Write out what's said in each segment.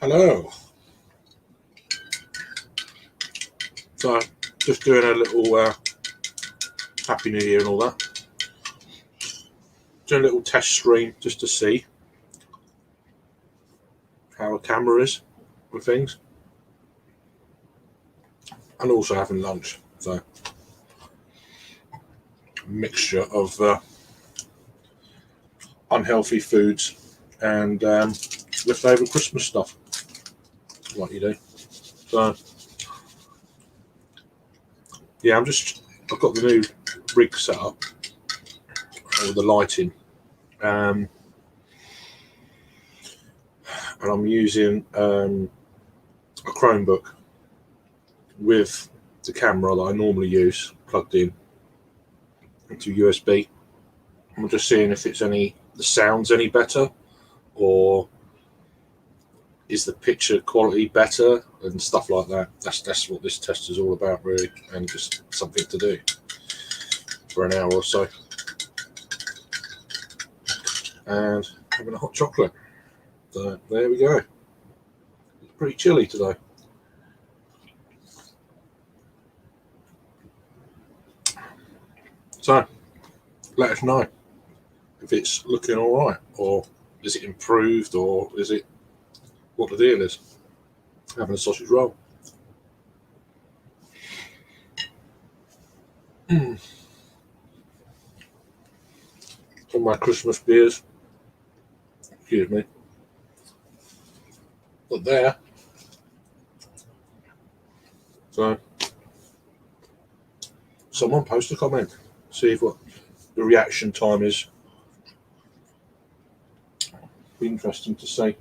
Hello. So, just doing a little Happy New Year and all that. Doing a little test stream just to see how a camera is with things. And also having lunch. So, a mixture of unhealthy foods and leftover Christmas stuff. Like you do. So, yeah, I've got the new rig set up, or the lighting, and I'm using a Chromebook with the camera that I normally use plugged in into USB. I'm just seeing if the sound's any better, or is the picture quality better and stuff like that. That's what this test is all about, really, and just something to do for an hour or so. And having a hot chocolate. So there we go. It's pretty chilly today. So let us know if it's looking all right, or is it improved, or is it what the deal is. Having a sausage roll. All my Christmas beers. Excuse me. But there. So someone post a comment. See what the reaction time is. Be interesting to see.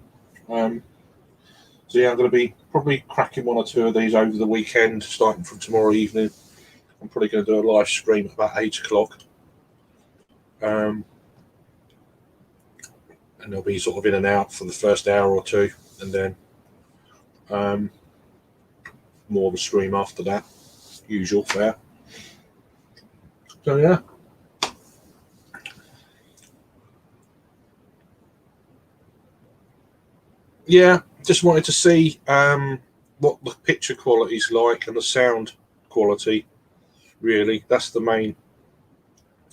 So yeah, I'm going to be probably cracking one or two of these over the weekend, starting from tomorrow evening. I'm probably going to do a live stream at about 8 o'clock. And they'll be sort of in and out for the first hour or two, and then more of a stream after that. Usual fare. So yeah. Yeah, just wanted to see what the picture quality is like and the sound quality. Really, that's the main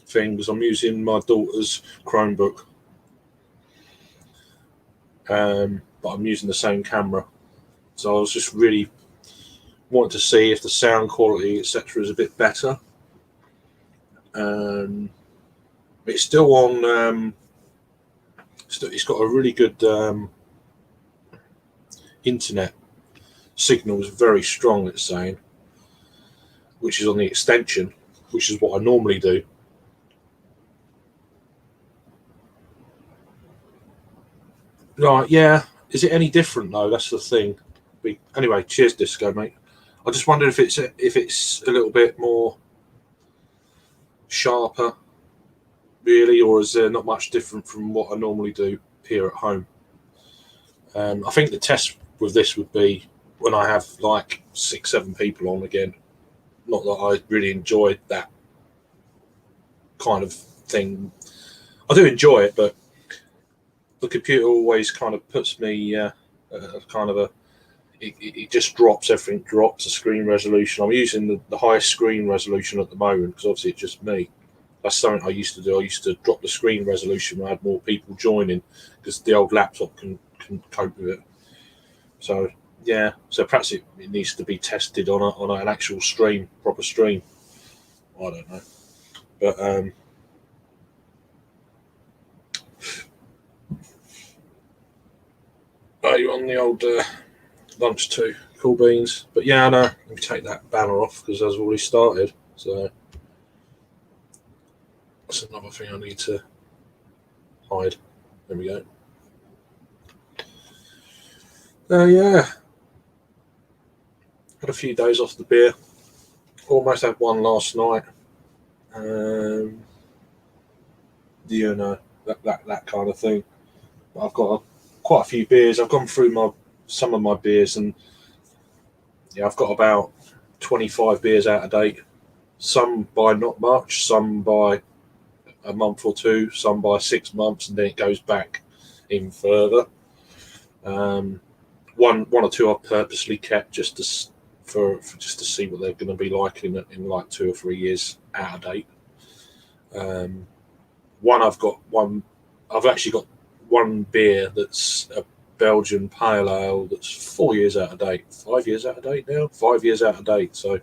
thing, because I'm using my daughter's Chromebook, but I'm using the same camera. So I was just really wanting to see if the sound quality, etc., is a bit better. It's still on. It's got a really good internet signal, is very strong, it's saying, which is on the extension, which is what I normally do. Right, yeah. Is it any different though? That's the thing. Anyway, cheers, Disco, mate. I just wondered if it's a little bit more sharper, really, or is there not much different from what I normally do here at home? I think the test with this would be when I have like 6-7 people on again. Not that I really enjoyed that kind of thing. I do enjoy it, but the computer always kind of puts me kind of a. It just drops, everything drops the screen resolution. I'm using the highest screen resolution at the moment because obviously it's just me. That's something I used to do. I used to drop the screen resolution when I had more people joining, because the old laptop can cope with it. So yeah, so perhaps it needs to be tested on an actual stream, proper stream. I don't know, but are you on the old lunch too? Cool beans. But yeah, I know. Let me take that banner off because that's already started. So that's another thing I need to hide. There we go. Yeah. Had a few days off the beer. Almost had one last night. You know, that kind of thing. But I've got quite a few beers. I've gone through some of my beers, and yeah, I've got about 25 beers out of date. Some by not much, some by a month or two, some by 6 months, and then it goes back even further. one or two I've purposely kept just to just to see what they're going to be like in like 2 or 3 years out of date. I've actually got one beer that's a Belgian pale ale that's 4 years out of date, 5 years out of date now, 5 years out of date. So,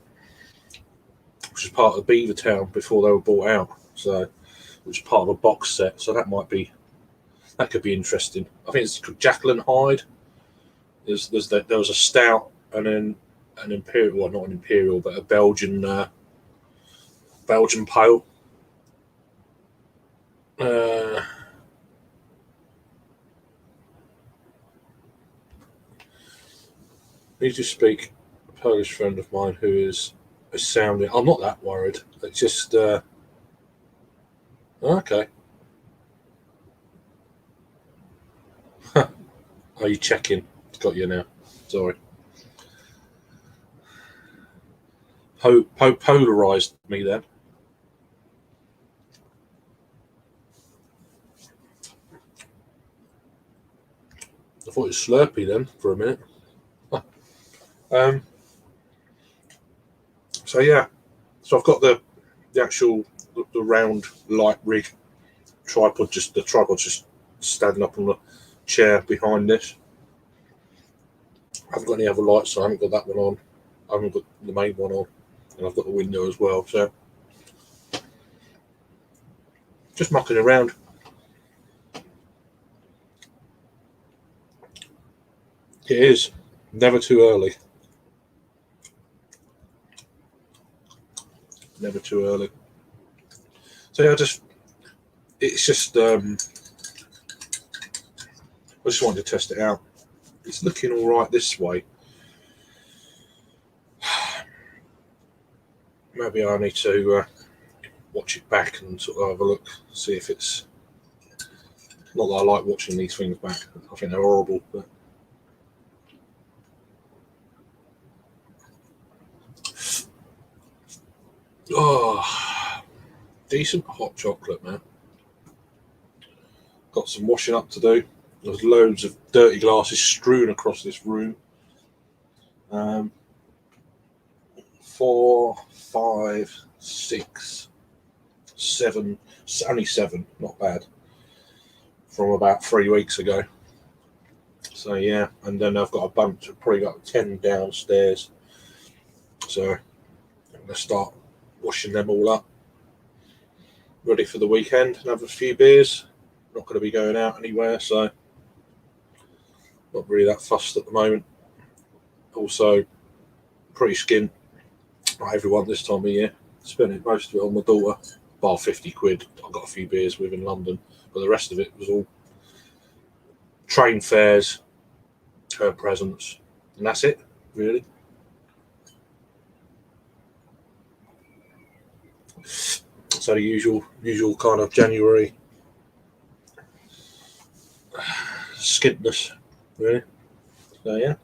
which is part of Beavertown before they were bought out. So, which is part of a box set. So that could be interesting. I think it's called Jekyll and Hyde. There was a stout and then an imperial, well, not an imperial, but a Belgian pale. Need to speak a Polish friend of mine who is sounding. I'm not that worried. It's just okay. Are you checking? Got you now. Sorry. Polarized me then. I thought it was Slurpee then for a minute. So yeah, so I've got the actual the round light rig tripod. The tripod's just standing up on the chair behind this. I haven't got any other lights, so I haven't got that one on. I haven't got the main one on, and I've got the window as well. So just mucking around. It is never too early. Never too early. So yeah, I just wanted to test it out. It's looking all right this way. Maybe I need to watch it back and sort of have a look, see if it's not that I like watching these things back. I think they're horrible, but decent hot chocolate, man. Got some washing up to do. There's loads of dirty glasses strewn across this room. 4, 5, 6, 7, only 7, not bad, from about 3 weeks ago. So yeah, and then I've got a bunch, probably got 10 downstairs. So I'm going to start washing them all up. Ready for the weekend and have a few beers. Not going to be going out anywhere, so not really that fussed at the moment. Also, pretty skint, like everyone this time of year. Spending most of it on my daughter, bar 50 quid. I got a few beers with in London, but the rest of it was all train fares, her presents, and that's it, really. So the usual kind of January skintness, really. So yeah.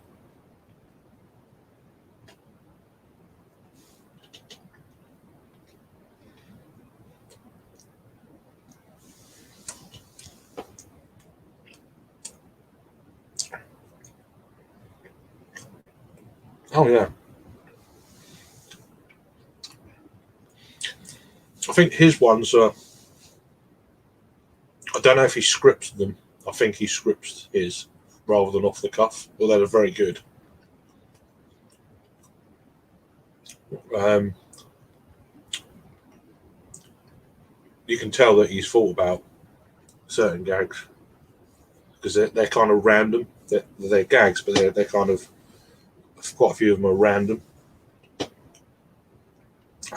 Oh yeah. I think his ones are. I don't know if he scripts them. I think he scripts his rather than off the cuff, although they're very good. You can tell that he's thought about certain gags because they're kind of random. They're gags, but they're kind of, quite a few of them are random,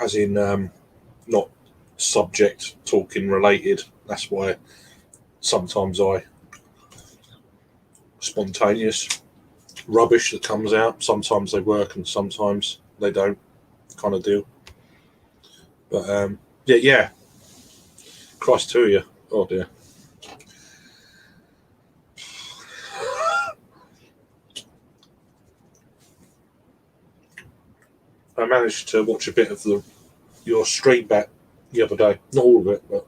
as in not subject talking related. That's why sometimes I spontaneous rubbish that comes out. Sometimes they work and sometimes they don't, kind of deal. But yeah. Christ to you. Oh dear. I managed to watch a bit of your stream back the other day. Not all of it, but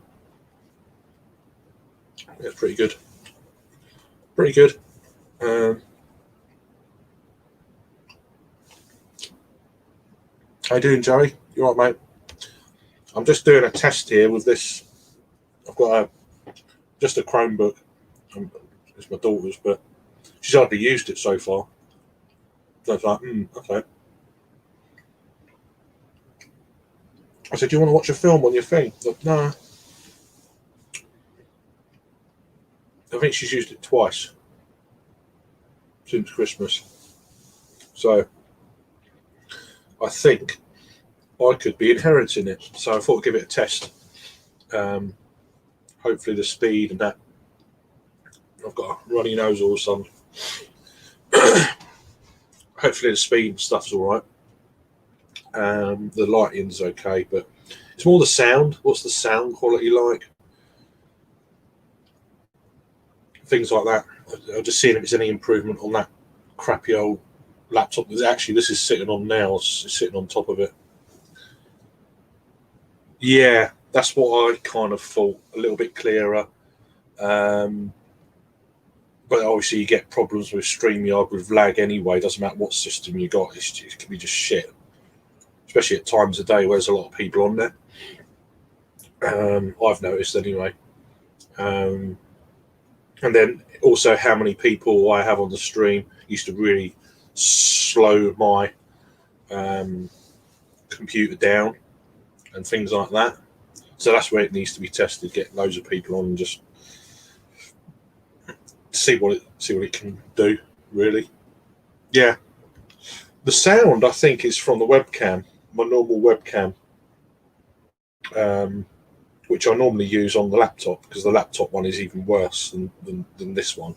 it's pretty good. Pretty good. How you doing, Joey? You all right, mate? I'm just doing a test here with this. I've got just a Chromebook. It's my daughter's, but she's hardly used it so far. So it's like, okay. I said, do you want to watch a film on your thing? Like, no. I think she's used it twice since Christmas. So I think I could be inheriting it. So I thought I'd give it a test. Hopefully the speed and that. I've got a runny nose all of a sudden. Hopefully the speed and stuff's all right. The lighting's okay, but it's more the sound. What's the sound quality like? Things like that. I'm just seeing if there's any improvement on that crappy old laptop. Actually, this is sitting on now. It's sitting on top of it. Yeah, that's what I kind of thought. A little bit clearer. But obviously, you get problems with StreamYard with lag anyway. Doesn't matter what system you got. It can be just shit. Especially at times of day where there's a lot of people on there. I've noticed anyway. And then also how many people I have on the stream used to really slow my computer down and things like that. So that's where it needs to be tested. Get loads of people on and just see what it can do. Really, yeah. The sound I think is from the webcam, my normal webcam, which I normally use on the laptop because the laptop one is even worse than this one.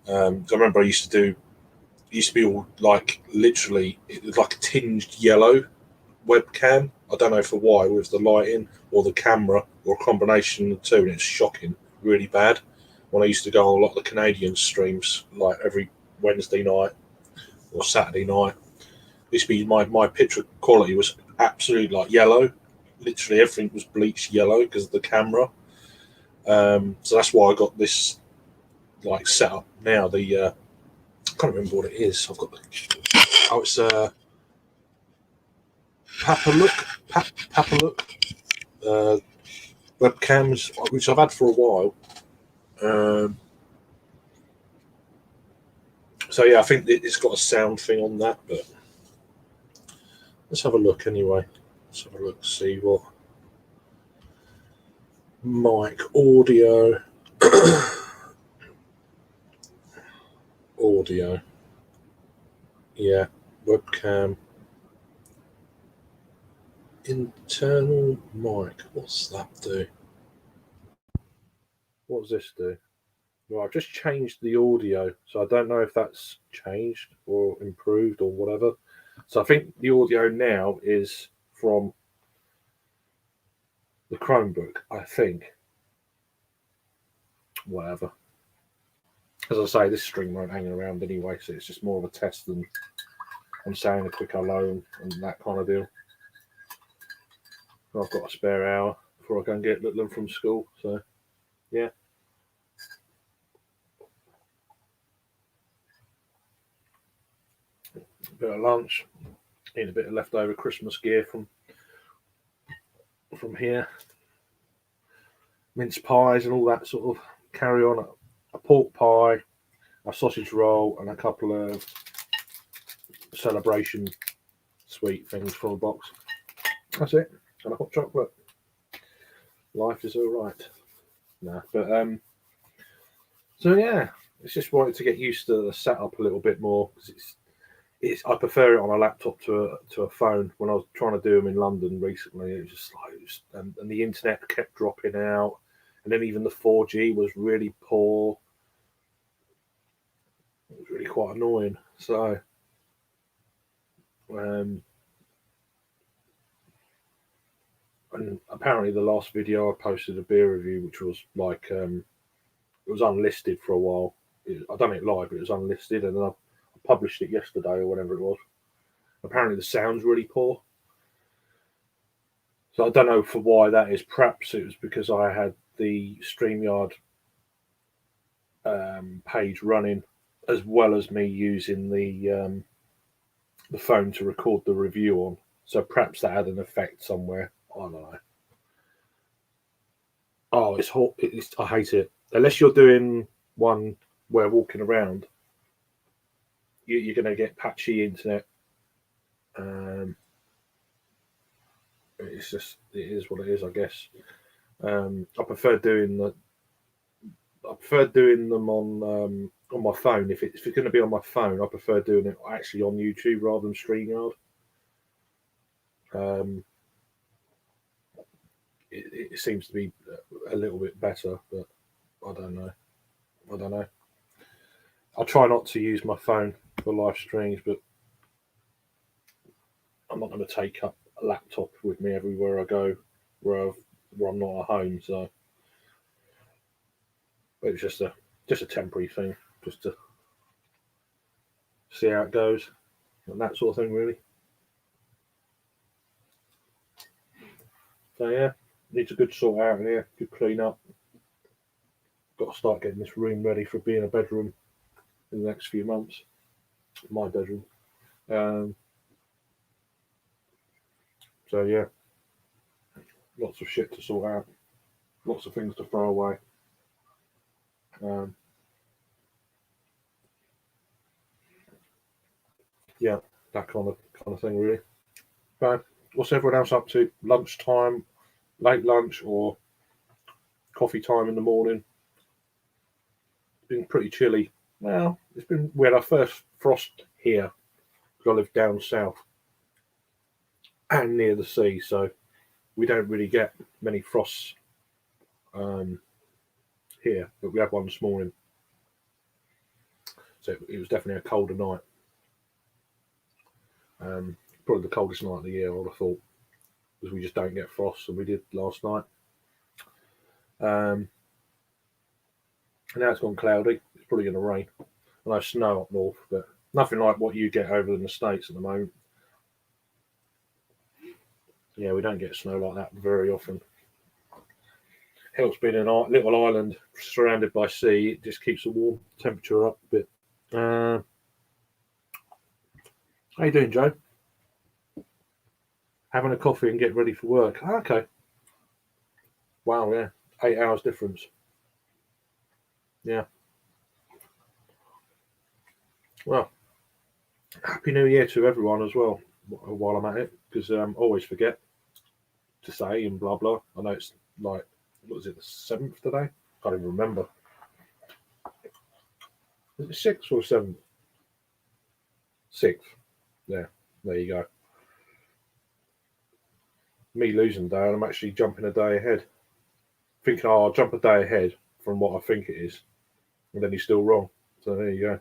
I remember I used to be all like literally it was like a tinged yellow webcam. I don't know for why with the lighting or the camera or a combination of the two, and it's shocking, really bad. When I used to go on a lot of the Canadian streams, like every Wednesday night or Saturday night, used to be my picture quality was absolutely like yellow. Literally everything was bleached yellow because of the camera. So that's why I got this like set up now. I can't remember what it is. I've got it's Papalook webcams, which I've had for a while. So yeah, I think it's got a sound thing on that, but let's have a look anyway. Let's have a look, see what mic audio. Audio. Yeah, webcam. Internal mic. What's that do? What does this do? Well, I've just changed the audio, so I don't know if that's changed or improved or whatever. So I think the audio now is from the Chromebook, I think. Whatever. As I say, this string won't hang around anyway, so it's just more of a test than I'm saying a quick hello and that kind of deal. I've got a spare hour before I go and get Little from school, so yeah. A bit of lunch, eat a bit of leftover Christmas gear from here. Mince pies and all that sort of carry on. A pork pie, a sausage roll, and a couple of celebration sweet things from a box. That's it. And a hot chocolate. Life is all right. Nah, but so yeah, it's just wanted to get used to the setup a little bit more because it's I prefer it on a laptop to a phone. When I was trying to do them in London recently, it was just like and the internet kept dropping out, and then even the 4G was really poor. It was really quite annoying. So, and apparently the last video I posted a beer review, which was like it was unlisted for a while. I done it live, but it was unlisted, and then I published it yesterday or whatever it was. Apparently the sound's really poor. So I don't know for why that is. Perhaps it was because I had the StreamYard page running as well as me using the phone to record the review on. So perhaps that had an effect somewhere. I don't know. Oh, it's hot. I hate it. Unless you're doing one where walking around, you're going to get patchy internet. It's just, it is what it is, I guess. I prefer doing them on my phone. If it's going to be on my phone, I prefer doing it actually on YouTube rather than StreamYard. It seems to be a little bit better, but I don't know. I try not to use my phone for live streams, but I'm not going to take up a laptop with me everywhere I go, where I'm not at home. So it's just a temporary thing, just to see how it goes and that sort of thing, really. So yeah, needs a good sort out in here, good clean up. Got to start getting this room ready for being a bedroom in the next few months. My bedroom. So yeah, lots of shit to sort out, lots of things to throw away. Yeah, that kind of thing, really. But what's everyone else up to? Lunchtime, late lunch, or coffee time in the morning? It's been pretty chilly. Well, we had our first frost here because I live down south and near the sea, so we don't really get many frosts here, but we had one this morning. So it was definitely a colder night. Probably the coldest night of the year, I would have thought, because we just don't get frost, and we did last night. And now it's gone cloudy. It's probably going to rain. I know snow up north, but nothing like what you get over in the States at the moment. Yeah, we don't get snow like that very often. Helps being a little island surrounded by sea. It just keeps the warm temperature up a bit. How you doing, Joe? Having a coffee and get ready for work. Okay. Wow, yeah. 8 hours difference. Yeah. Well, Happy New Year to everyone as well, while I'm at it, because I always forget to say and blah, blah. I know it's like, what was it, the 7th today? Can't even remember. Is it 6th or 7th? 6th. Yeah, there you go. Me losing a day, and I'm actually jumping a day ahead. Thinking, oh, I'll jump a day ahead from what I think it is. And then you're still wrong. So there you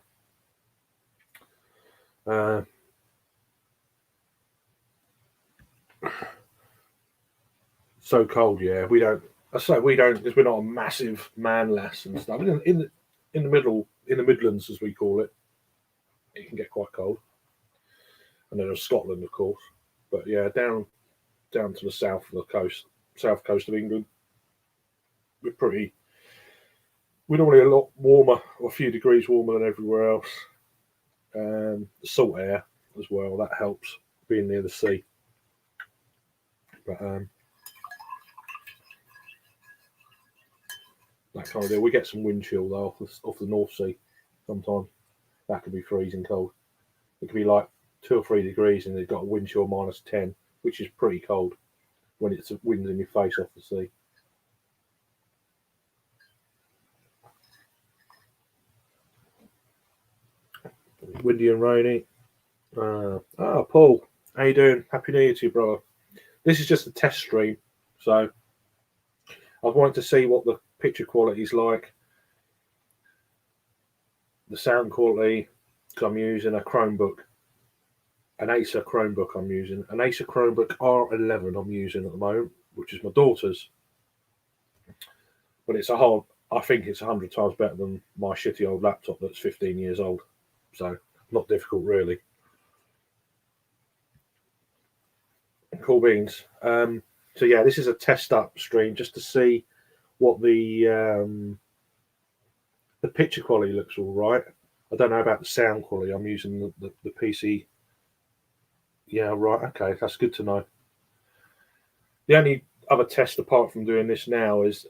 go. So cold, yeah. We don't because we're not a massive man lass and stuff. In the middle, in the Midlands as we call it, it can get quite cold. And then there's Scotland, of course. But yeah, down to the south coast of England, we're normally a lot warmer, or a few degrees warmer than everywhere else. The salt air as well, that helps being near the sea. But that kind of deal. We get some wind chill though off the North Sea sometimes. That could be freezing cold. It could be like 2 or 3 degrees and they've got a wind chill -10, which is pretty cold when it's winds in your face off the sea. Windy and rainy. Paul, how you doing? Happy New Year to you, brother. This is just a test stream, so I've wanted to see what the picture quality is like, the sound quality, because I'm using a Chromebook, an Acer Chromebook I'm using, an Acer Chromebook R11 I'm using at the moment, which is my daughter's. But I think it's 100 times better than my shitty old laptop that's 15 years old. So not difficult, really. Cool beans. So yeah, this is a test up stream just to see what the picture quality looks all right. I don't know about the sound quality. I'm using the PC, Yeah, right. Okay, that's good to know. The only other test apart from doing this now is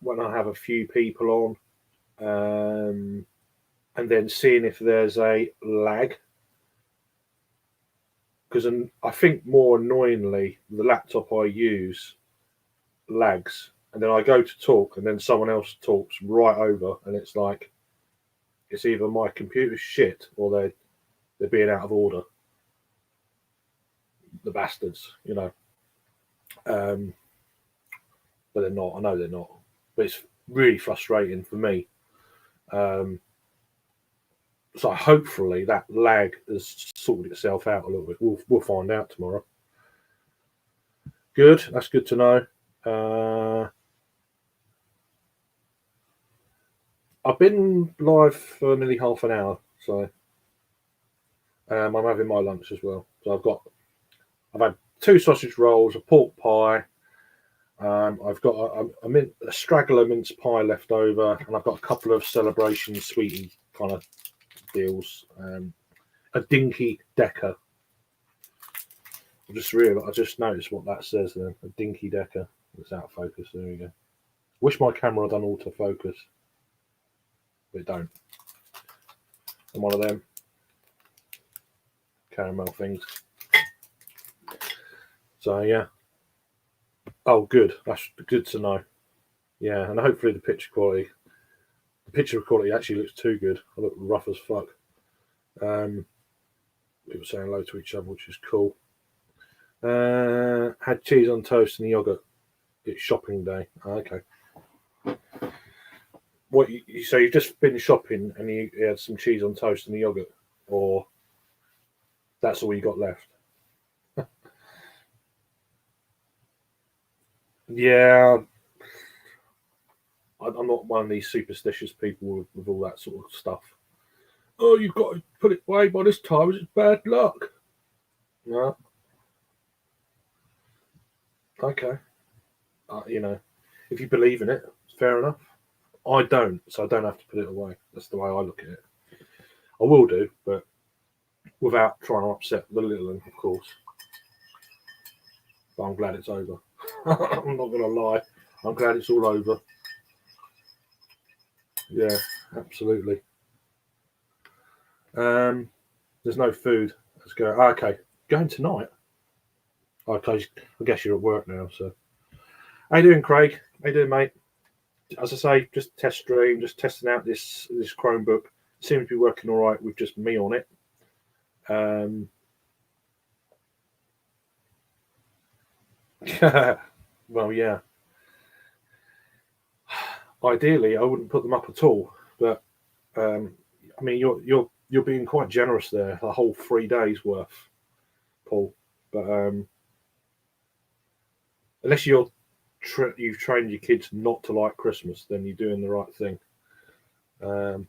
when I have a few people on, and then seeing if there's a lag. Because I think more annoyingly, the laptop I use lags, and then I go to talk, and then someone else talks right over, and it's like it's either my computer's shit or they're being out of order. The bastards, you know. Um, but they're not. I know they're not. But it's really frustrating for me. Um, so hopefully that lag has sorted itself out a little bit. We'll find out tomorrow. Good. That's good to know. I've been live for nearly half an hour, so I'm having my lunch as well. So I've had two sausage rolls, a pork pie. I've got a straggler mince pie left over, and I've got a couple of celebration sweetie kind of deals. A dinky decker. I just noticed what that says there. A dinky decker. It's out of focus. There we go. Wish my camera had done autofocus, but it don't. And one of them caramel things. So yeah. Oh, good. That's good to know. Yeah, and hopefully the picture quality actually looks too good. I look rough as fuck. People saying hello to each other, which is cool. Had cheese on toast and yogurt. It's shopping day. Okay. So you've just been shopping and you had some cheese on toast and the yogurt, or that's all you got left? Yeah, I'm not one of these superstitious people with all that sort of stuff. Oh, you've got to put it away by this time. It's bad luck. No, okay. If you believe in it, fair enough. I don't, so I don't have to put it away. That's the way I look at it. I will do, but without trying to upset the little one, of course. But I'm glad it's over. I'm not going to lie. I'm glad it's all over. Yeah, absolutely. There's no food. Let's go. Okay, going tonight. Okay, I guess you're at work now. So, how you doing, Craig? How you doing, mate? As I say, just test stream, just testing out this Chromebook. Seems to be working all right with just me on it. Well, yeah. Ideally, I wouldn't put them up at all, but I mean, you're being quite generous there. A whole 3 days worth, Paul. But unless you've trained your kids not to like Christmas, then you're doing the right thing. Um,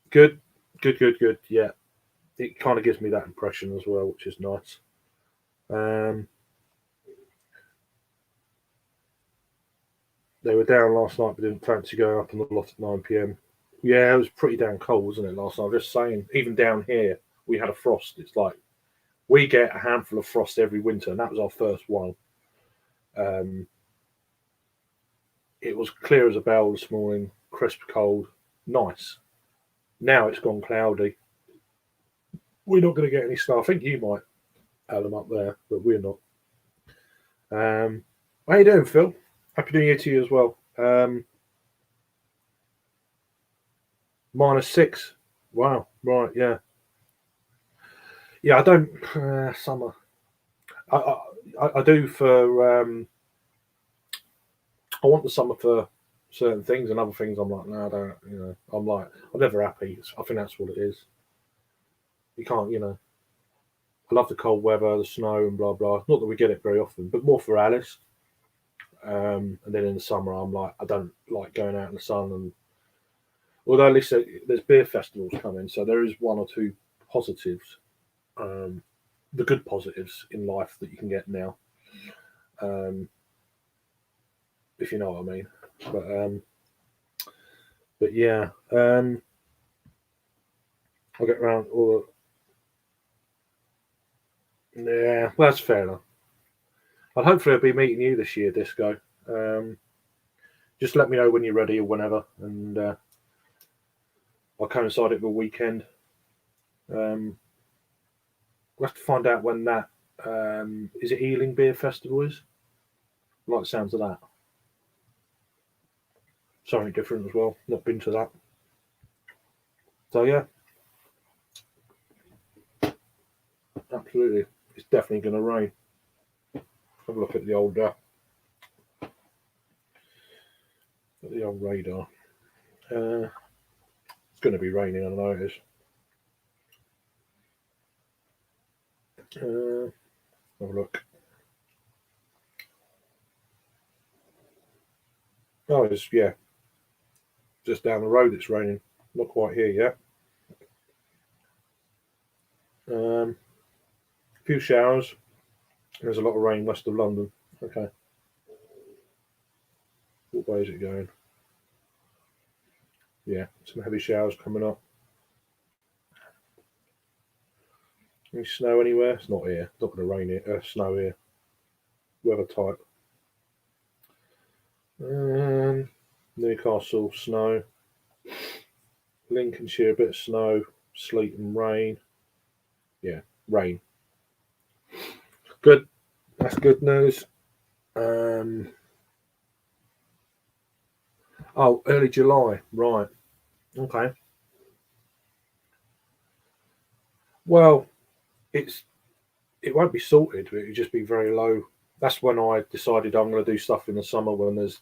good, good. Yeah, it kind of gives me that impression as well, which is nice. Um, they were down last night, but didn't fancy going up on the lot at 9 p.m. Yeah, it was pretty damn cold, wasn't it, last night? I'm just saying, even down here, we had a frost. It's like we get a handful of frost every winter, and that was our first one. Um, it was clear as a bell this morning, crisp, cold, nice. Now it's gone cloudy. We're not going to get any snow. I think you might have them up there, but we're not. How you doing, Phil? Happy New Year to you as well. -6. Wow. Right. Yeah. Yeah. I don't summer. I, I do for. I want the summer for certain things, and other things I'm like, no, I don't. I'm like, I'm never happy. I think that's what it is. You can't. I love the cold weather, the snow, and blah blah. Not that we get it very often, but more for Alice. And then in the summer, I'm like, I don't like going out in the sun. And although at least there's beer festivals coming, so there is one or two positives, um, the good positives in life that you can get now, um, if you know what I mean. But yeah, I'll get around all. Yeah, well, that's fair enough. And hopefully I'll be meeting you this year, Disco. Just let me know when you're ready or whenever, and I'll coincide it with a weekend. Um, we'll have to find out when that is it Ealing Beer Festival is. I like the sounds of that. Something different as well. Not been to that. So yeah, absolutely. It's definitely going to rain. Have a look at the old radar. It's going to be raining. I know it is. Have a look. Oh, it's yeah, just down the road. It's raining. Not quite here yet. A few showers. There's a lot of rain west of London. Okay. What way is it going? Yeah, some heavy showers coming up. Any snow anywhere? It's not here. It's not going to rain here. Snow here. Weather type. Newcastle, snow. Lincolnshire, a bit of snow, sleet and rain. Yeah, rain. Good. That's good news. Um, early July. Right. Okay. Well, it won't be sorted, but it'll just be very low. That's when I decided I'm going to do stuff in the summer when there's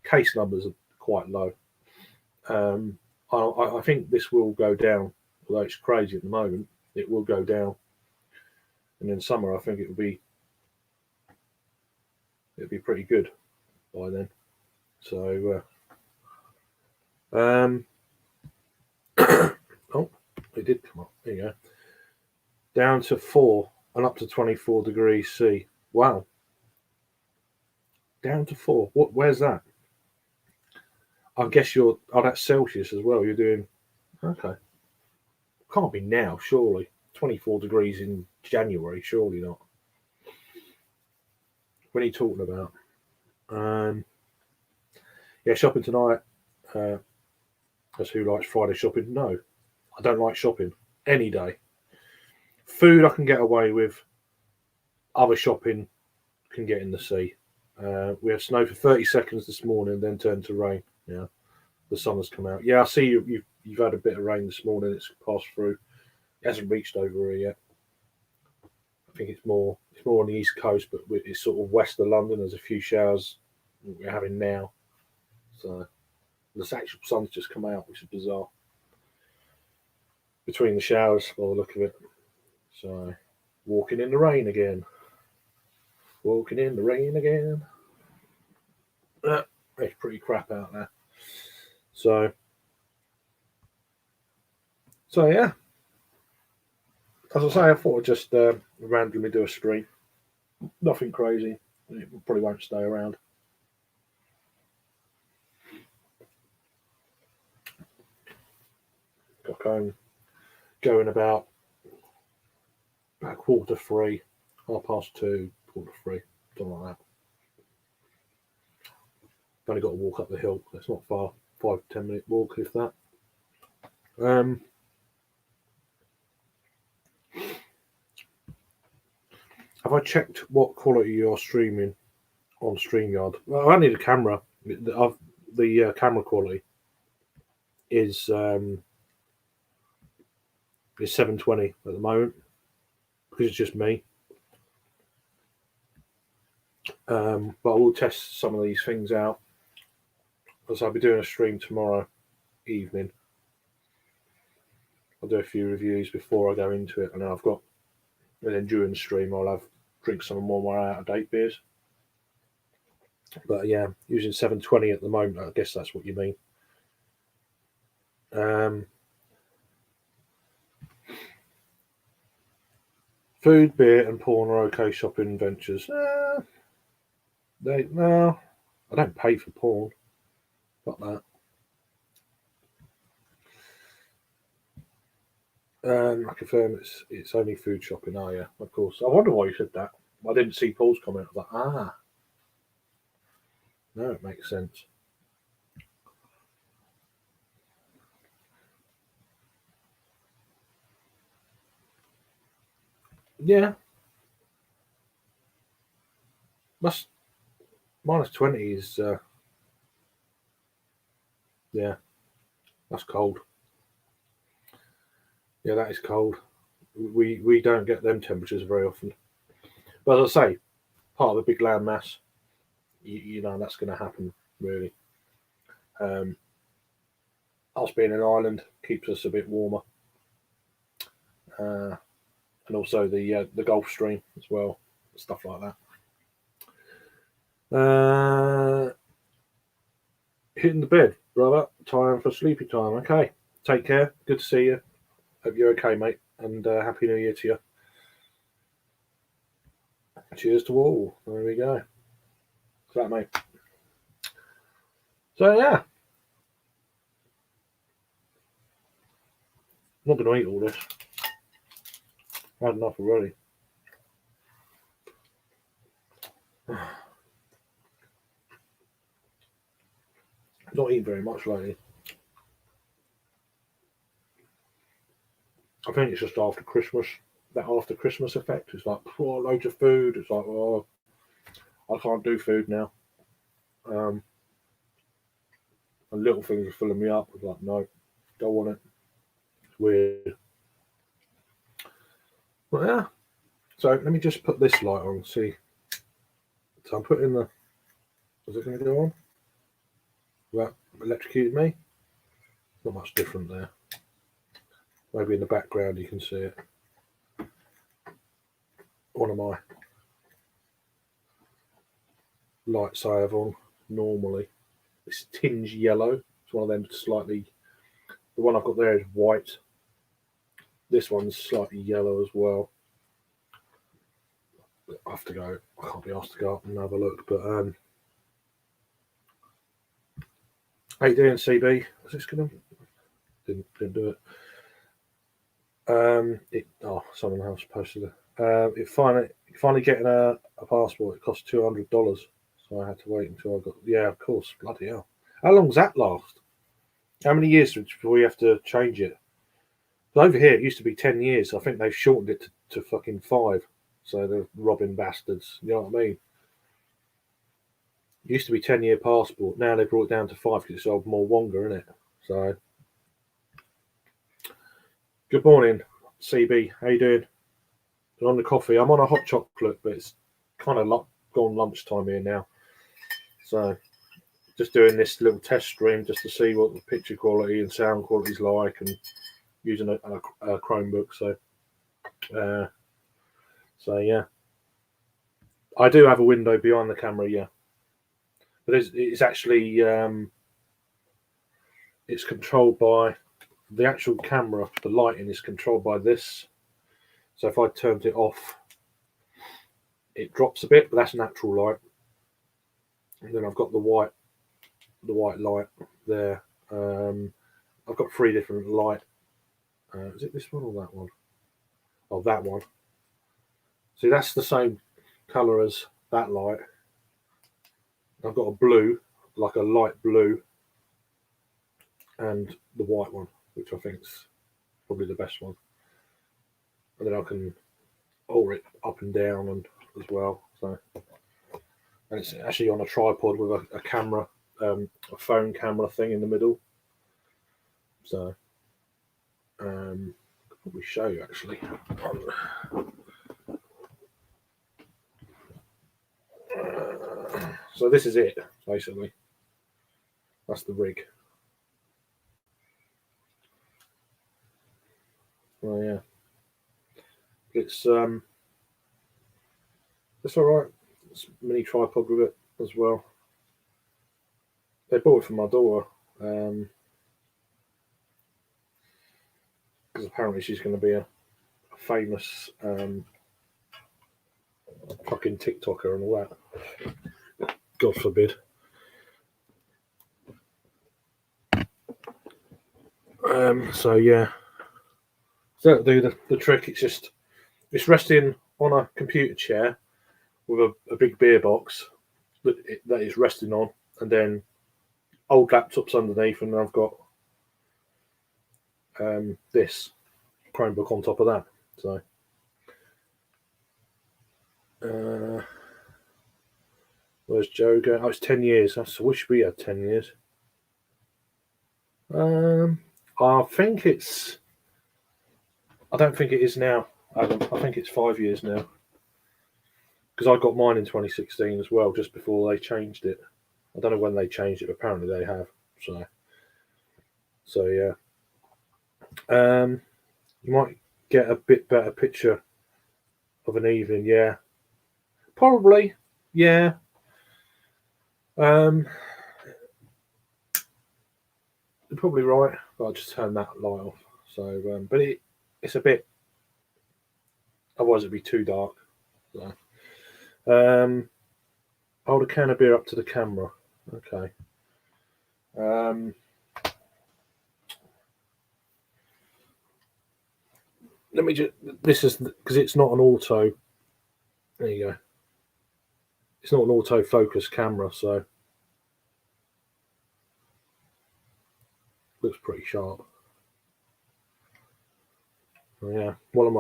case numbers are quite low. I think this will go down, although it's crazy at the moment. It will go down, and in summer I think it'll be pretty good by then. So, oh, it did come up. There you go. Down to 4 and up to 24 degrees C. Wow, down to 4. What? Where's that? I guess you're. Oh, that's Celsius as well. You're doing okay. Can't be now, surely. 24 degrees in January, surely not. What are you talking about? Um, yeah, shopping tonight. Uh, that's who likes Friday shopping. No, I don't like shopping any day. Food I can get away with. Other shopping can get in the sea. We had snow for 30 seconds this morning, then turned to rain. Yeah, the sun has come out. Yeah, I see you've had a bit of rain this morning. It's passed through. It hasn't reached over here yet. I think it's more on the east coast, but it's sort of west of London. There's a few showers we're having now. So the actual sun's just come out, which is bizarre. Between the showers, by the look of it. So walking in the rain again. Walking in the rain again. It's pretty crap out there. So yeah. As I say, I thought I'd just randomly do a stream. Nothing crazy. It probably won't stay around. Got going about 3:15, 2:30, 2:45, something like that. Only got to walk up the hill. It's not far. 5 to 10 minute walk, if that. Um, have I checked what quality you're streaming on StreamYard? Well, I need a camera. The camera quality is 720 at the moment because it's just me. But I will test some of these things out, because I'll be doing a stream tomorrow evening. I'll do a few reviews before I go into it, and then during the stream I'll drink some more of my out of date beers. But yeah, using 720 at the moment. I guess that's what you mean. Food, beer, and porn are okay shopping ventures. No, I don't pay for porn. Got that. I confirm it's only food shopping. Oh yeah, of course. I wonder why you said that. I didn't see Paul's comment. I was like, no, it makes sense. Yeah, must -20 is yeah, that's cold. Yeah, that is cold. We don't get them temperatures very often. But as I say, part of a big land mass, you know that's going to happen really. Um, us being an island keeps us a bit warmer, uh, and also the Gulf Stream as well, stuff like that. Hitting the bed, brother. Time for sleepy time. Okay, take care. Good to see you. Hope you're okay, mate, and happy New Year to you. Cheers to all. There we go. That, mate. So yeah, I'm not going to eat all this. I had enough already. Not eating very much lately. I think it's just after Christmas. That after Christmas effect. It's like, oh, loads of food. It's like, oh, I can't do food now. Um, and little things are filling me up. It's like, no, don't want it. It's weird. But yeah. So let me just put this light on. See. So I'm putting the. Is it going to go on? That electrocuted me. Not much different there. Maybe in the background you can see it. One of my lights I have on normally. It's tinge yellow. It's one of them slightly. The one I've got there is white. This one's slightly yellow as well. I have to go. I can't be asked to go up and have a look. But how you doing, CB? Is this gonna? Didn't do it. Someone else posted it. It finally getting a passport. It cost $200, so I had to wait until I got. Yeah, of course. Bloody hell! How long does that last? How many years before you have to change it? But over here, it used to be 10 years. I think they've shortened it to fucking 5. So they're robbing bastards. You know what I mean? It used to be 10-year passport. Now they brought it down to 5 because it's old more Wonga, isn't it? So, good morning, CB. How you doing? On the coffee. I'm on a hot chocolate, but it's kind of gone lunchtime here now. So, just doing this little test stream just to see what the picture quality and sound quality is like, and using a Chromebook. So yeah, I do have a window behind the camera. Yeah, but it's actually it's controlled by the actual camera. The lighting is controlled by this. So if I turned it off, it drops a bit, but that's natural light. And then I've got the white light there. I've got 3 different light. Is it this one or that one? Oh, that one. See, that's the same color as that light. I've got a blue, like a light blue, and the white one, which I think is probably the best one. And then I can alter it up and down and as well. So, and it's actually on a tripod with a camera, a phone camera thing in the middle. So, I'll probably show you actually. So this is it basically. That's the rig. Oh yeah, it's all right. It's a mini tripod with it as well. They bought it for my daughter because apparently she's going to be a famous fucking TikToker and all that. God forbid. So yeah, So that'll do the trick. It's resting on a computer chair with a big beer box that it's resting on, and then old laptops underneath, and I've got this Chromebook on top of that. So, where's Joe going? Oh, it's 10 years. I wish we had 10 years. I think it's. I don't think it is now, Adam. I think it's 5 years now. Because I got mine in 2016 as well, just before they changed it. I don't know when they changed it, but apparently they have. So yeah. You might get a bit better picture of an evening. Yeah, probably. Yeah. You're probably right. But I'll just turn that light off. So, but it's a bit. Otherwise, it'd be too dark. So. Hold a can of beer up to the camera. Okay. Let me just. This is because it's not an auto. There you go. It's not an autofocus camera, so looks pretty sharp. Yeah, one of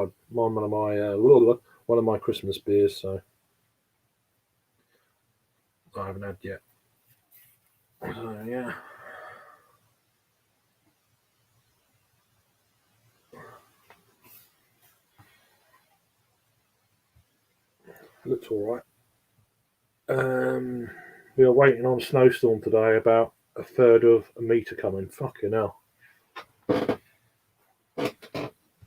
my Christmas beers. So I haven't had yet. So yeah. Looks all right. We are waiting on a snowstorm today, about a third of a metre coming. Fucking hell.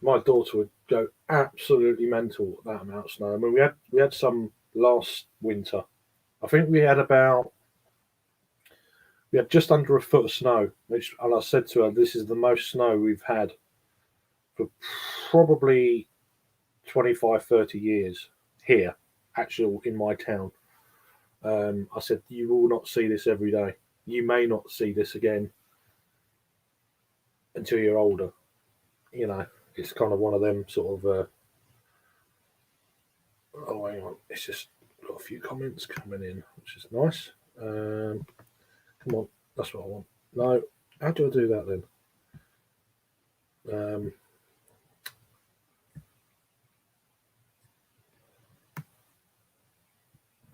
My daughter would go absolutely mental at that amount of snow. I mean, we had some last winter. I think we had just under a foot of snow, and I said to her, this is the most snow we've had for probably 25, 30 years here, actually in my town. I said, you will not see this every day. You may not see this again until you're older. You know, it's kind of one of them sort of. Oh, hang on. It's just got a few comments coming in, which is nice. Come on. That's what I want. No. How do I do that then?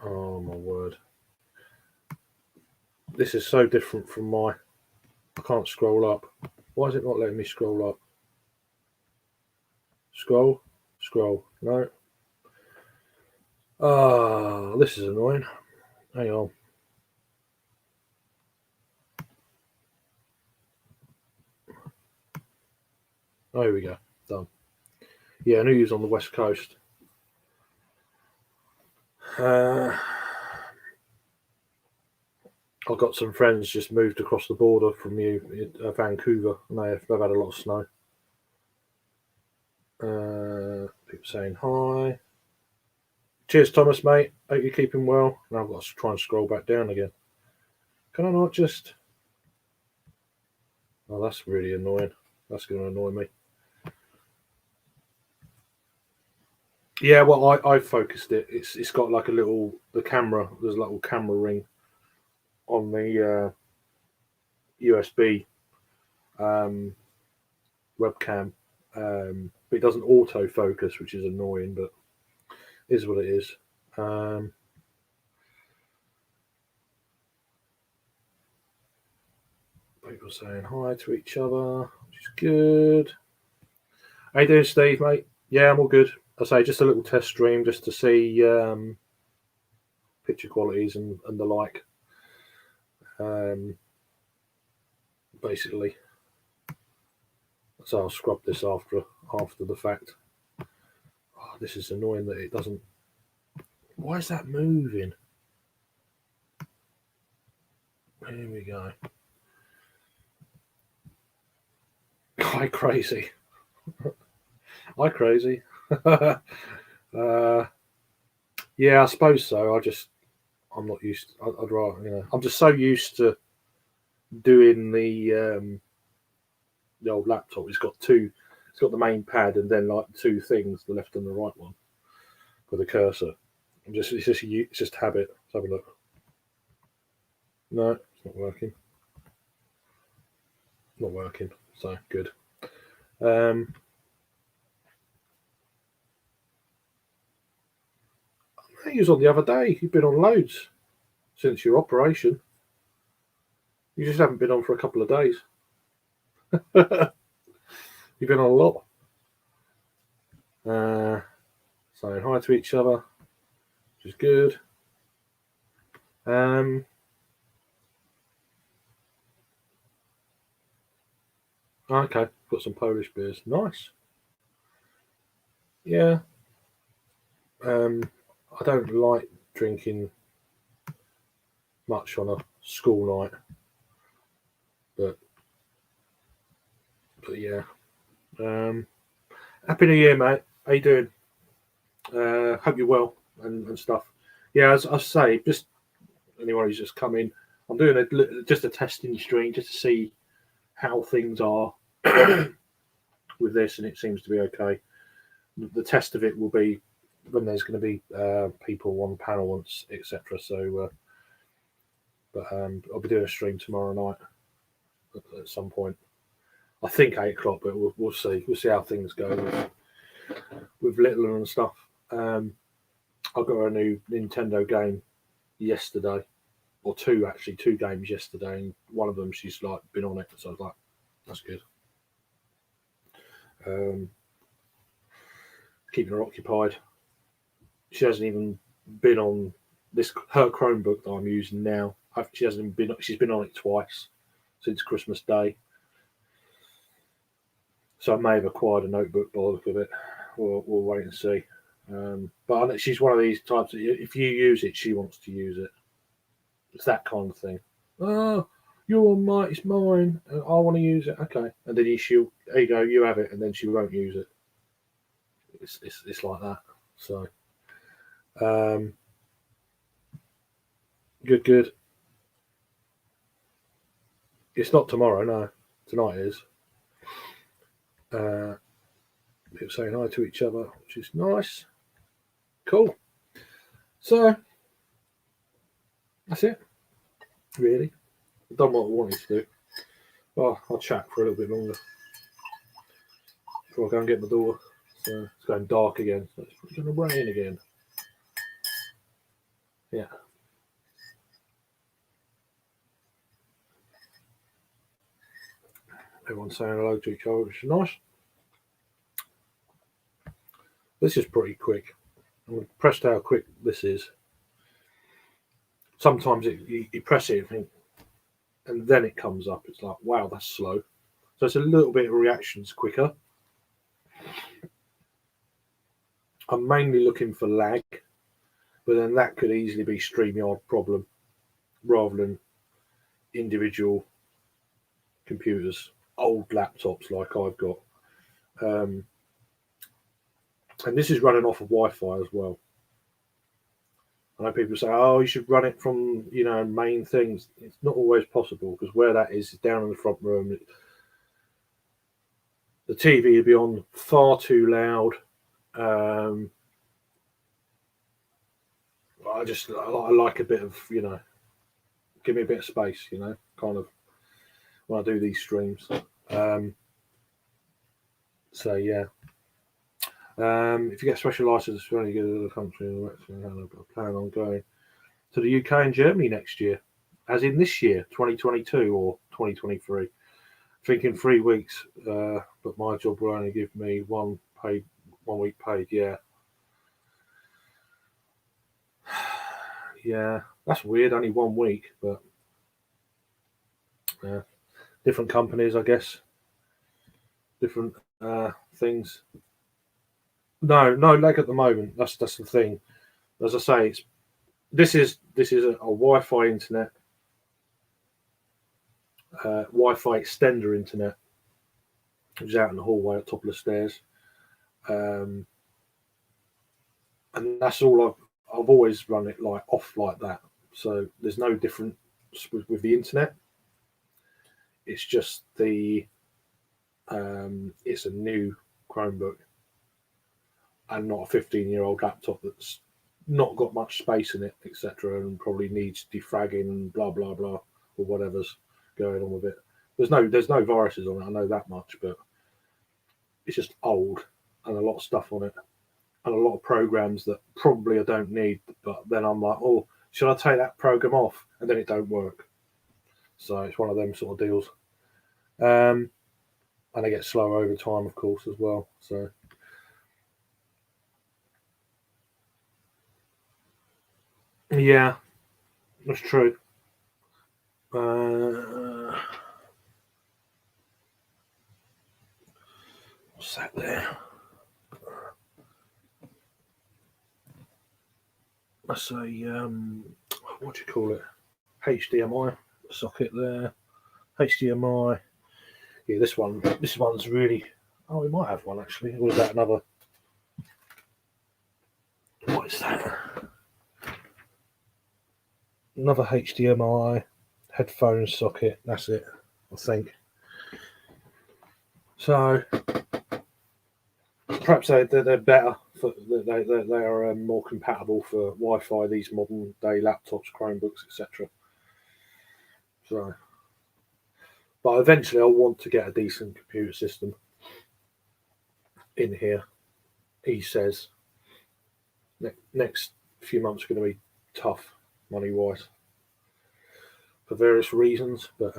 Oh, my word. This is so different from my. I can't scroll up. Why is it not letting me scroll up? Scroll. No. Ah, this is annoying. Hang on. Oh, here we go. Done. Yeah, I knew he was on the West Coast. I've got some friends just moved across the border from you, Vancouver, and they've had a lot of snow. People saying hi. Cheers, Thomas, mate. Hope you're keeping well. Now I've got to try and scroll back down again. Can I not just... Oh, that's really annoying. That's going to annoy me. Yeah, well, I focused it. It's got like the camera. There's a little camera ring on the USB webcam, but it doesn't autofocus, which is annoying, but is what it is. People saying hi to each other, which is good. How you doing, Steve, mate? Yeah, I'm all good. I say just a little test stream just to see picture qualities and the like. Basically, so I'll scrub this after the fact. Oh, this is annoying that it doesn't. Why is that moving? Here we go. Hi, crazy. Hi, crazy. Yeah, I suppose so. I'm not used. I'd rather, I'm just so used to doing the old laptop. It's got two It's got the main pad and then like two things, the left and the right one, for the cursor. It's just habit. Let's have a look. No, it's not working. Not working. So good. I think you was on the other day. You've been on loads since your operation. You just haven't been on for a couple of days. You've been on a lot. Saying hi to each other, which is good. Okay, got some Polish beers. Nice. Yeah. I don't like drinking much on a school night, but yeah. Happy New Year, mate. How you doing? Hope you're well and stuff. Yeah, as I say, just anyone who's just come in, I'm doing just a testing stream just to see how things are with this, and it seems to be okay. The test of it will be when there's going to be people on panels, etc. So, but I'll be doing a stream tomorrow night at some point. I think 8 o'clock, but we'll see. We'll see how things go with Little and stuff. I got a new Nintendo game yesterday, or two games yesterday, and one of them she's like been on it, so I was like, that's good. Keeping her occupied. She hasn't even been on her Chromebook that I'm using now. She's been on it twice since Christmas Day. So I may have acquired a notebook by the look of it. We'll wait and see. But she's one of these types that if you use it, she wants to use it. It's that kind of thing. Oh, it's mine. I want to use it. Okay, and then there you go, you have it, and then she won't use it. It's like that. So, good. It's not tomorrow, no. Tonight is. People saying hi to each other, which is nice. Cool. So that's it. Really. I've done what I wanted to do. Well, I'll chat for a little bit longer before I go and get my door. So it's going dark again. So it's going to rain again. Yeah. Everyone's saying hello to each other, which is nice. This is pretty quick. I'm going to press how quick this is. Sometimes you press it and then it comes up. It's like, wow, that's slow. So it's a little bit of reactions quicker. I'm mainly looking for lag, but then that could easily be StreamYard problem rather than individual computers, old laptops like I've got. And this is running off of Wi-Fi as well. I know people say, oh, you should run it from, main things. It's not always possible because where that is down in the front room. The TV would be on far too loud. I like a bit of, give me a bit of space, kind of when I do these streams. So, yeah. If you get special license for any good other country, I plan on going to the UK and Germany next year, as in this year, 2022 or 2023. Thinking 3 weeks, but my job will only give me 1 week paid. Yeah, yeah, that's weird. Only 1 week, but different companies, I guess. Different things. No lag at the moment. That's the thing. As I say, this is a Wi-Fi internet, Wi-Fi extender internet, which is out in the hallway at top of the stairs, and that's all. I've always run it off like that. So there's no difference with the internet. It's just it's a new Chromebook and not a 15-year-old laptop that's not got much space in it, etc., and probably needs defragging and blah blah blah or whatever's going on with it. There's no viruses on it, I know that much, but it's just old and a lot of stuff on it and a lot of programs that probably I don't need. But then I'm like, oh, should I take that program off? And then it don't work. So it's one of them sort of deals. And they get slower over time, of course, as well. So yeah, that's true. What's that there? That's a what do you call it? HDMI socket there. HDMI. Yeah, this one's really. Oh, we might have one actually. Or is that another? What is that? Another HDMI headphone socket. That's it, I think. So perhaps they're better. They are more compatible for Wi-Fi. These modern day laptops, Chromebooks, etc. So, but eventually I'll want to get a decent computer system in here. He says next few months are going to be tough money wise for various reasons, but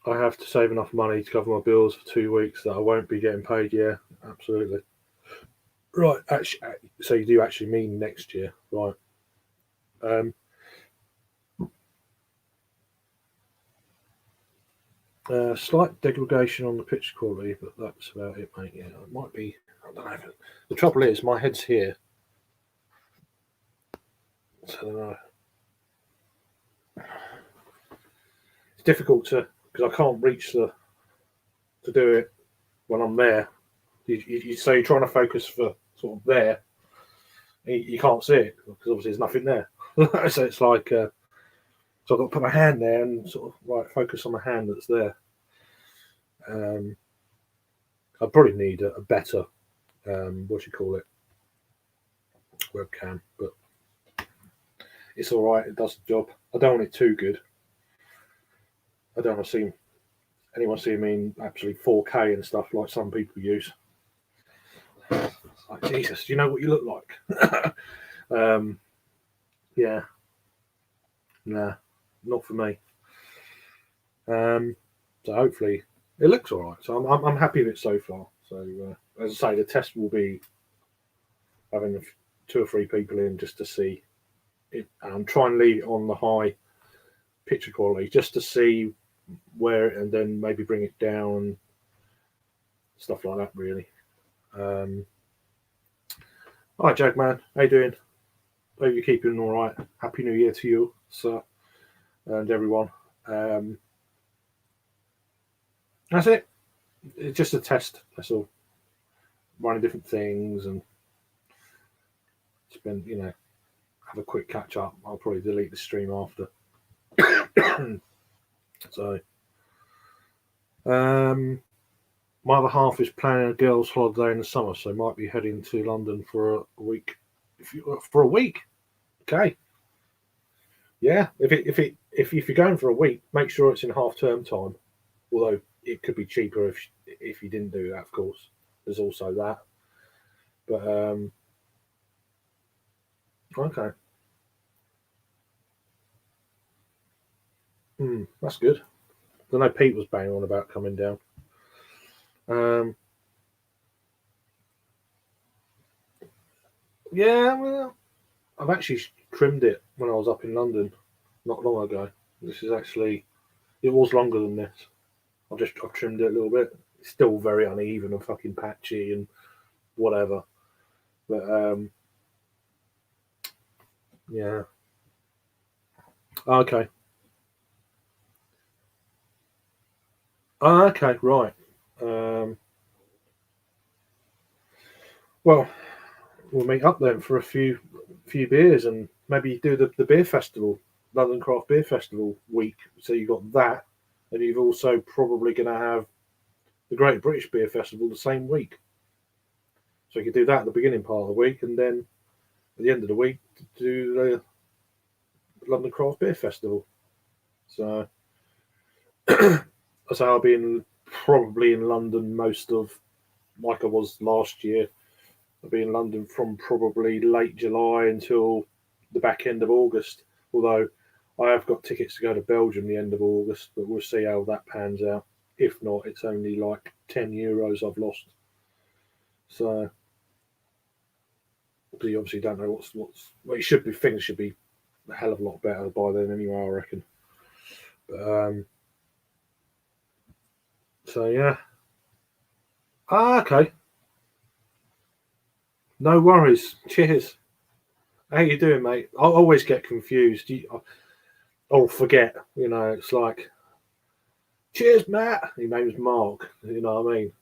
I have to save enough money to cover my bills for 2 weeks that I won't be getting paid. Yeah, absolutely. Right, actually, so you do actually mean next year, right? Slight degradation on the picture quality, but that's about it, mate. Yeah, it might be. I don't know. The trouble is, my head's here, so I don't know. It's difficult because I can't reach to do it when I'm there. So you're trying to focus for sort of there. You can't see it because obviously there's nothing there. So it's like so I've got to put my hand there and sort of focus on the hand that's there. I probably need a better what do you call it, webcam, but it's all right. It does the job. I don't want it too good. I don't want to see anyone see me in absolutely 4K and stuff like some people use. Like, Jesus, do you know what you look like? Yeah, nah, not for me. So hopefully it looks all right. So I'm happy with it so far. So as I say, the test will be having 2 or 3 people in just to see it, and I'm trying to leave it on the high picture quality just to see where, and then maybe bring it down, stuff like that. Really. All right, Jagman, how you doing? Hope you're keeping all right. Happy New Year to you, sir, and everyone. That's it. It's just a test. That's all. Running different things and spend, have a quick catch up. I'll probably delete the stream after. So, my other half is planning a girls' holiday in the summer, so might be heading to London for a week. For a week, okay. Yeah, if you're going for a week, make sure it's in half-term time. Although it could be cheaper if you didn't do that, of course. There's also that. But okay. That's good. I know Pete was banging on about coming down. Yeah, well, I've actually trimmed it when I was up in London not long ago. This is actually, it was longer than this. I've trimmed it a little bit. It's still very uneven and fucking patchy and whatever. But yeah. Okay. Okay, right. Well, we'll meet up then for a few beers and maybe do the beer festival, London Craft Beer Festival week. So you've got that, and you've also probably going to have the Great British Beer Festival the same week. So you could do that at the beginning part of the week, and then at the end of the week do the London Craft Beer Festival. So that's how I'll be probably in London most of, like I was last year. I'll be in London from probably late July until the back end of August. Although I have got tickets to go to Belgium the end of August, but we'll see how that pans out. If not, it's only like €10 I've lost. So you obviously don't know what's well. It should be, things should be a hell of a lot better by then anyway, I reckon. But so yeah. Okay. No worries. Cheers. How you doing, mate? I always get confused. I'll forget. It's like, cheers, Matt. His name's Mark. You know what I mean?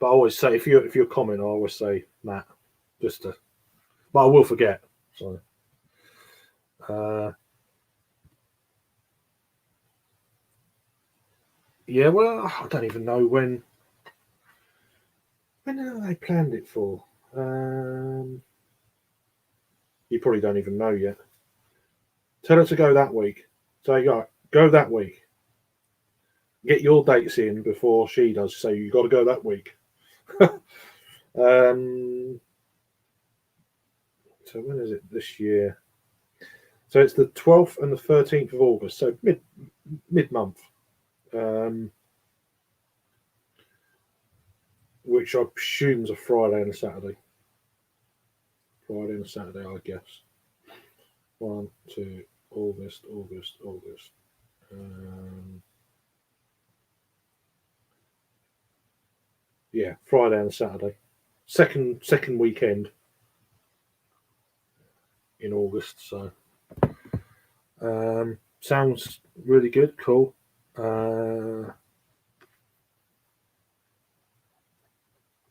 But I always say, if you're coming, I always say Matt, just to. But I will forget. So. Yeah. Well, I don't even know when. When have they planned it for? You probably don't even know yet. Tell her to go that week. Say, go that week. Get your dates in before she does. So you got to go that week. So when is it this year? So it's the 12th and the 13th of August. So mid month, which I presume is a Friday and a Saturday. Friday and a Saturday, I guess. 1, 2, August. Yeah, Friday and Saturday. Second weekend in August. So sounds really good. Cool.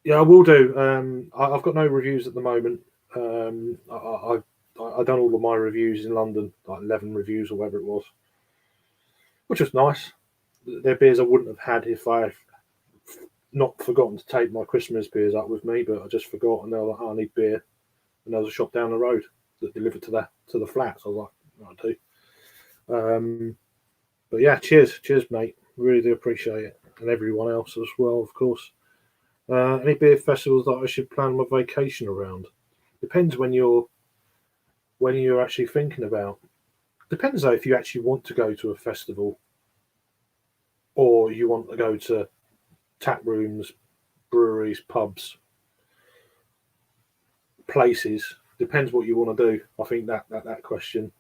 Yeah, I will do. I've got no reviews at the moment. I've done all of my reviews in London, like 11 reviews or whatever it was, which was nice. They're beers I wouldn't have had if I not forgotten to take my Christmas beers up with me, but I just forgot, and they were like, oh, I need beer. And there was a shop down the road that delivered to the flat. So I was like, I do. But yeah, cheers, mate. Really do appreciate it, and everyone else as well, of course. Any beer festivals that I should plan my vacation around? Depends when you're actually thinking about. Depends though if you actually want to go to a festival, or you want to go to tap rooms, breweries, pubs, places. Depends what you want to do. I think that question.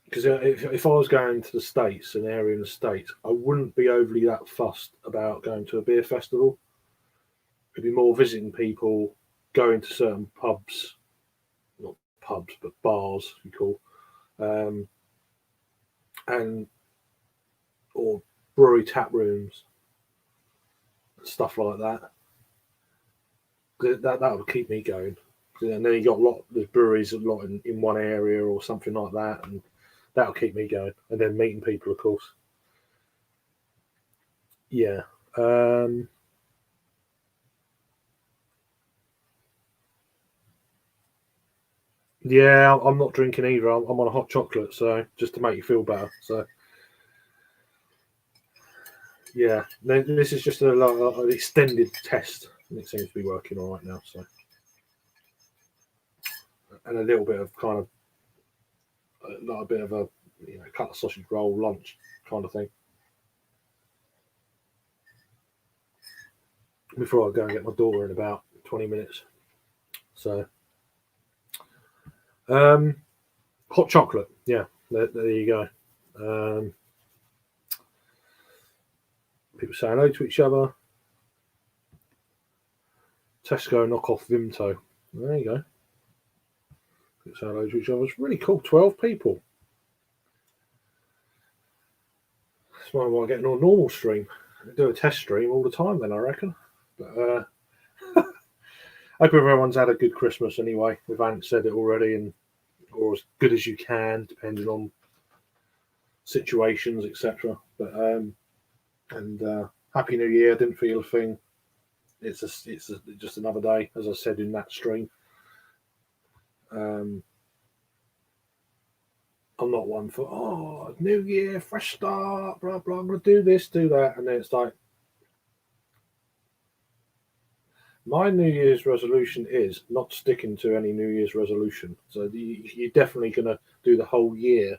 Because if I was going to the States, an area in the States, I wouldn't be overly that fussed about going to a beer festival. It'd be more visiting people, going to certain pubs, not pubs, but bars, you call, and or brewery tap rooms, stuff like that. That would keep me going. And then you got there's breweries a lot in one area or something like that, and that'll keep me going. And then meeting people, of course. Yeah. Yeah, I'm not drinking either. I'm on a hot chocolate, so just to make you feel better. So yeah, this is just an extended test, and it seems to be working all right now. So, and a little bit of kind of like a bit of a cut of sausage roll lunch kind of thing before I go and get my daughter in about 20 minutes. So, hot chocolate, yeah, there you go. People say hello to each other. Tesco knock off Vimto. There you go. People say hello to each other. It's really cool. 12 people. That's why I want to get on a normal stream. Do a test stream all the time then, I reckon. But I hope everyone's had a good Christmas anyway, if I haven't said it already, or as good as you can, depending on situations, etc. But Happy New Year. Didn't feel a thing. It's just another day, as I said in that stream. I'm not one for New Year, fresh start, blah blah. I'm gonna do this, do that, and then it's like my New Year's resolution is not sticking to any New Year's resolution. So you're definitely gonna do the whole year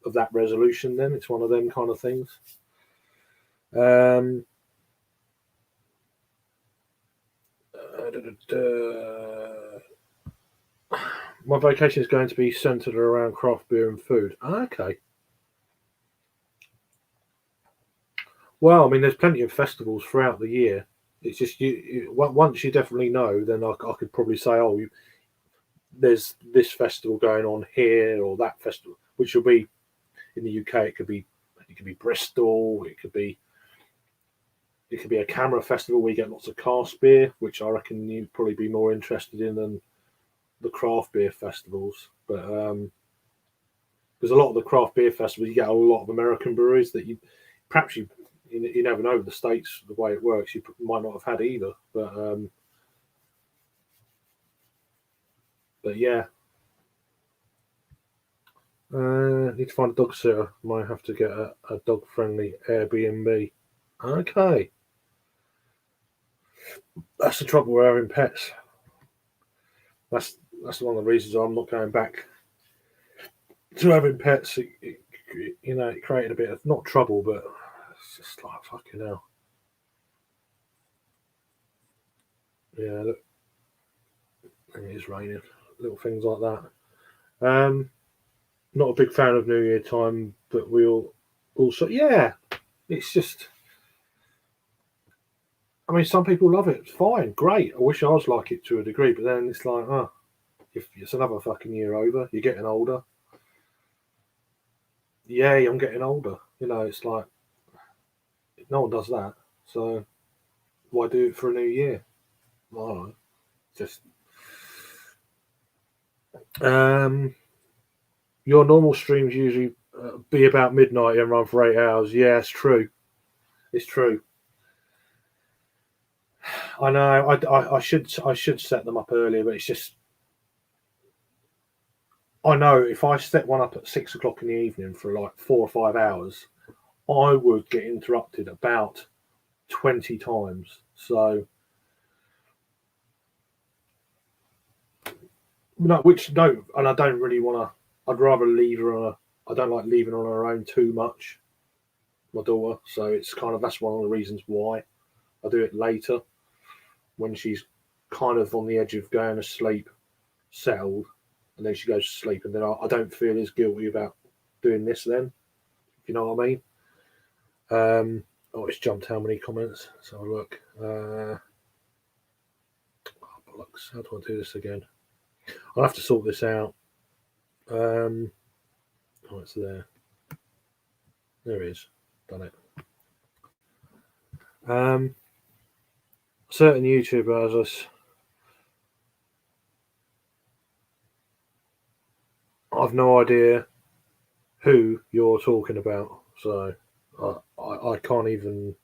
of that resolution. Then it's one of them kind of things. My vacation is going to be centered around craft beer and food. Okay. Well, I mean, there's plenty of festivals throughout the year. It's just once you definitely know, then I could probably say, oh, there's this festival going on here or that festival, which will be in the UK. It could be Bristol. It could be a camera festival where you get lots of cask beer, which I reckon you'd probably be more interested in than the craft beer festivals. But because a lot of the craft beer festivals, you get a lot of American breweries that you never know. The States, the way it works, you might not have had either. But yeah, need to find a dog sitter. Might have to get a dog friendly Airbnb. Okay, that's the trouble with having pets. That's one of the reasons I'm not going back to having pets. It created a bit of not trouble, but it's just like fucking hell. Yeah, look, it is raining. Little things like that. Not a big fan of New Year time, but we'll also it's just. I mean, some people love it. It's fine, great. I wish I was like it to a degree, but then it's like, if it's another fucking year over, you're getting older. Yeah, I'm getting older. It's like no one does that. So why do it for a new year? I don't know. Just your normal streams usually be about midnight and run for 8 hours. Yeah, it's true. It's true. I know. I should set them up earlier, but it's just I know if I set one up at 6 o'clock in the evening for like 4 or 5 hours, I would get interrupted about 20 times. So no, and I don't really want to. I'd rather leave her on I don't like leaving her on her own too much. My daughter, so it's kind of that's one of the reasons why I do it later when she's kind of on the edge of going to sleep, settled, and then she goes to sleep, and then I don't feel as guilty about doing this then. If you know what I mean? It's jumped how many comments? So look. Bollocks. How do I do this again? I'll have to sort this out. It's there. There it is. Done it. Certain YouTubers, I've no idea who you're talking about, so I can't even.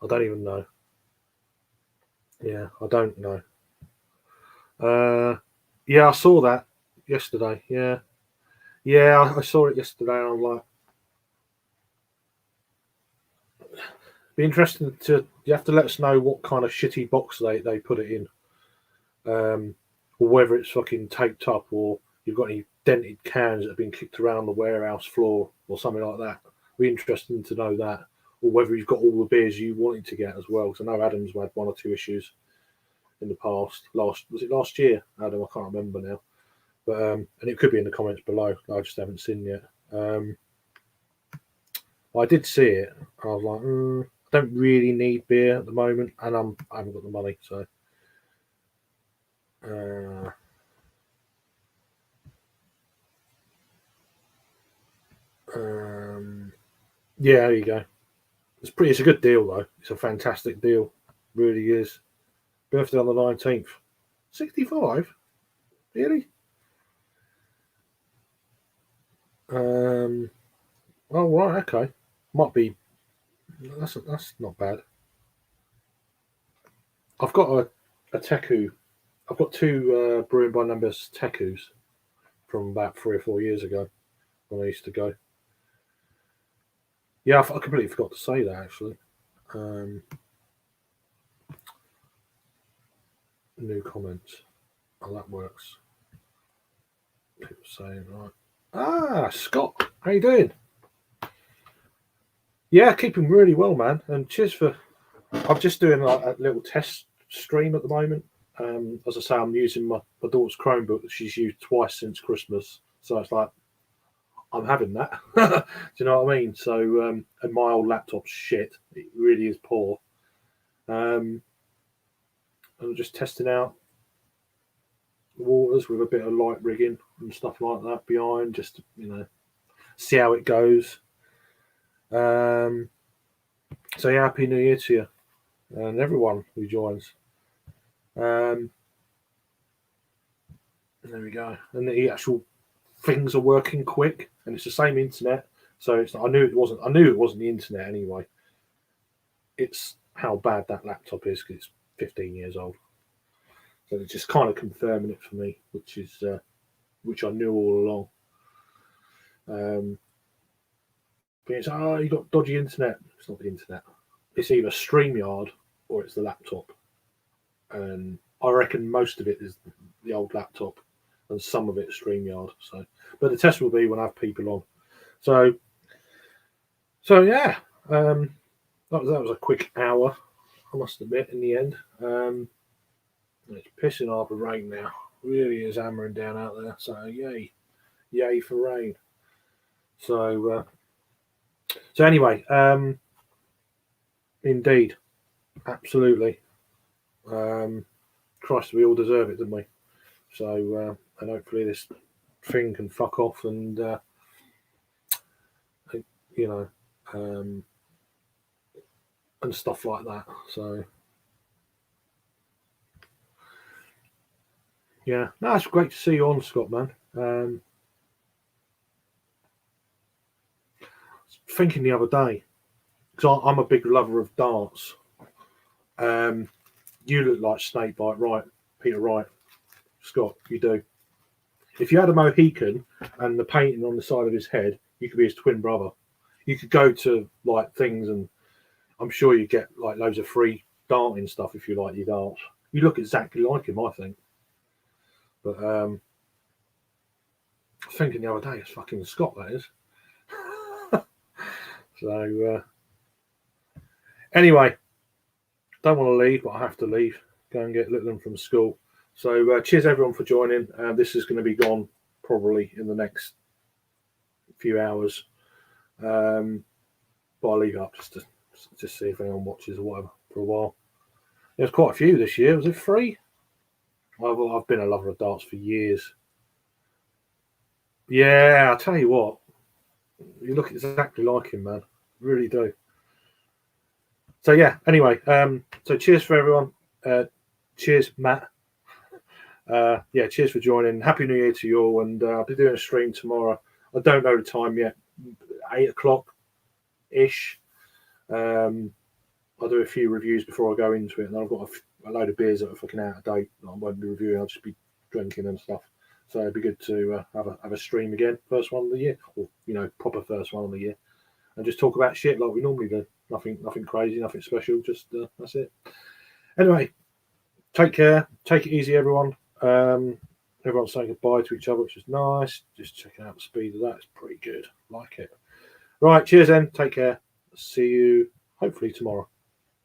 I don't even know. Yeah, I don't know. Yeah, I saw that yesterday. Yeah, I saw it yesterday. And I'm like, be interesting to. You have to let us know what kind of shitty box they put it in, or whether it's fucking taped up, or you've got any dented cans that have been kicked around the warehouse floor, or something like that. Be interesting to know that, or whether you've got all the beers you wanted to get as well. Because I know Adam's had one or two issues in the past. Was it last year, Adam? I can't remember now. But and it could be in the comments below. I just haven't seen yet. I did see it. I was like, I don't really need beer at the moment, and I haven't got the money, so. Yeah, there you go. It's a good deal though. It's a fantastic deal, really is. Birthday on the 19th. 65? Really? Oh right, okay. Might be. That's not bad. I've got a Teku. I've got two Brewing by Numbers Tekus from about 3 or 4 years ago when I used to go. Yeah, I completely forgot to say that actually. New comments. Oh, that works. People saying right. Ah, Scott, how you doing? Yeah, keeping really well, man. And cheers for. I'm just doing like a little test stream at the moment. As I say, I'm using my daughter's Chromebook that she's used twice since Christmas. So it's like I'm having that. Do you know what I mean? So, and my old laptop's shit. It really is poor. I'm just testing out the waters with a bit of light rigging and stuff like that behind, just to, see how it goes. So yeah, happy New Year to you and everyone who joins. There we go. And the actual things are working quick, and it's the same internet. So it's. I knew it wasn't. I knew it wasn't the internet anyway. It's how bad that laptop is because it's 15 years old. So it's just kind of confirming it for me, which I knew all along. But it's you got dodgy internet. It's not the internet. It's either StreamYard or it's the laptop. And I reckon most of it is the old laptop, and some of it is StreamYard. So, but the test will be when I have people on. So yeah, that was a quick hour. I must admit, in the end, it's pissing hard with rain now. Really is hammering down out there. So yay for rain. So anyway, indeed, absolutely. Christ, we all deserve it, didn't we? So and hopefully this thing can fuck off and you know and stuff like that. So yeah, no, it's great to see you on, Scott, man. Thinking the other day because I'm a big lover of darts. You look like Snakebite, right? Peter Wright, Scott, you do. If you had a Mohican and the painting on the side of his head, you could be his twin brother. You could go to like things, and I'm sure you get like loads of free darting stuff if you like your darts. You look exactly like him, I think. But thinking the other day, it's fucking Scott, that is. So anyway, don't want to leave, but I have to leave. Go and get Little from school. So cheers everyone for joining. This is going to be gone probably in the next few hours. But I'll leave it up just to see if anyone watches or whatever for a while. There's quite a few this year. Was it 3? I've been a lover of darts for years. Yeah, I'll tell you what. You look exactly like him, man. Really do. So yeah. Anyway, so cheers for everyone. Cheers, Matt. Yeah, cheers for joining. Happy New Year to you all. And I'll be doing a stream tomorrow. I don't know the time yet. 8 o'clock ish. I'll do a few reviews before I go into it, and I've got a load of beers that are fucking out of date that I won't be reviewing. I'll just be drinking and stuff. So it'd be good to have a stream again, first one of the year, or proper first one of the year, and just talk about shit like we normally do. Nothing crazy, nothing special. Just that's it. Anyway, take care. Take it easy, everyone. Everyone's saying goodbye to each other, which is nice. Just checking out the speed of that. It's pretty good. Like it. Right. Cheers, then. Take care. See you hopefully tomorrow.